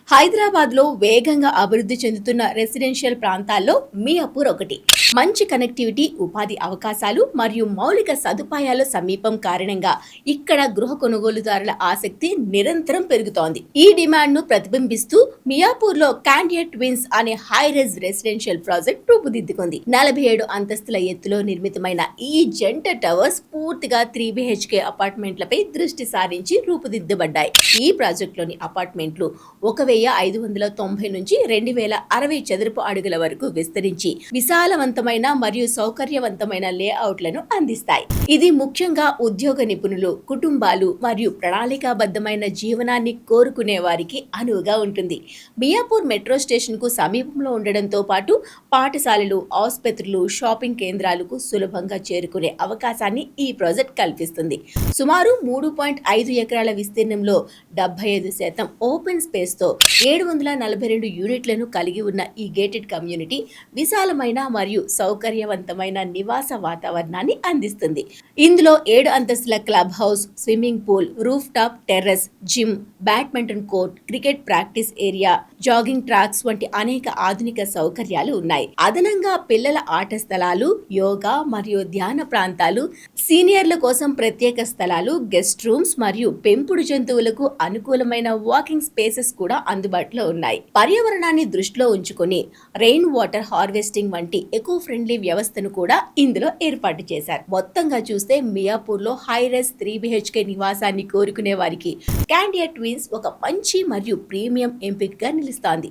హైదరాబాద్లో వేగంగా అభివృద్ధి చెందుతున్న రెసిడెన్షియల్ ప్రాంతాల్లో మియాపూర్ ఒకటి. మంచి కనెక్టివిటీ, ఉపాధి అవకాశాలు మరియు మౌలిక సదుపాయాల సమీపం కారణంగా ఇక్కడ గృహ కొనుగోలుదారుల ఆసక్తి నిరంతరం పెరుగుతోంది. ఈ డిమాండ్ను ప్రతిబింబిస్తూ మియాపూర్లో క్యాండియట్ ట్విన్స్ అనే హై రైజ్ రెసిడెన్షియల్ ప్రాజెక్ట్ రూపుదిద్దుకుంది. 47 అంతస్తుల ఎత్తులో నిర్మితమైన ఈ జంట టవర్స్ పూర్తిగా 3 BHK అపార్ట్మెంట్లపై దృష్టి సారించి రూపుదిద్దబడ్డాయి. ఈ ప్రాజెక్టులోని అపార్ట్మెంట్లు 1590 నుంచి 2060 చదరపు అడుగుల వరకు విస్తరించి విశాలవంతమైన మరియు సౌకర్యవంతమైన లేఅవుట్లను అందిస్తాయి. ఇది ముఖ్యంగా ఉద్యోగ నిపుణులు, కుటుంబాలు మరియు ప్రణాళికాబద్ధమైన జీవనాన్ని కోరుకునే వారికి అనువుగా ఉంటుంది. మియాపూర్ మెట్రో స్టేషన్ కు సమీపంలో ఉండడంతో పాటు పాఠశాలలు, ఆసుపత్రులు, షాపింగ్ కేంద్రాలకు సులభంగా చేరుకునే అవకాశాన్ని ఈ ప్రాజెక్ట్ కల్పిస్తుంది. సుమారు 3.5 ఎకరాల విస్తీర్ణంలో 75% ఓపెన్ స్పేస్ తో 742 యూనిట్లను కలిగి ఉన్న ఈ గేటెడ్ కమ్యూనిటీ విశాలమైన మరియు సౌకర్యవంతమైన నివాస వాతావరణాన్ని అందిస్తుంది. ఇందులో 7 అంతస్తుల club house, swimming pool, roof top terrace, gym, badminton court, cricket practice area, jogging tracks వంటి అనేక ఆధునిక సౌకర్యాలు ఉన్నాయి. అదనంగా పిల్లల ఆట స్థలాలు, యోగా మరియు ధ్యాన ప్రాంతాలు, సీనియర్ల కోసం ప్రత్యేక స్థలాలు, గెస్ట్ రూమ్స్ మరియు పెంపుడు జంతువులకు అనుకూలమైన వాకింగ్ స్పేసెస్ కూడా అందుబాటులో ఉన్నాయి. పర్యావరణాన్ని దృష్టిలో ఉంచుకొని రెయిన్ వాటర్ హార్వెస్టింగ్ వంటి ఎకో ఫ్రెండ్లీ వ్యవస్థను కూడా ఇందులో ఏర్పాటు చేశారు. మొత్తంగా చూస్తే మియాపూర్ లో హై రైజ్ 3 BHK నివాసాన్ని కోరుకునే వారికి క్యాండియట్ ట్విన్స్ ఒక మంచి మరియు ప్రీమియం ఎంపికగా నిలుస్తోంది.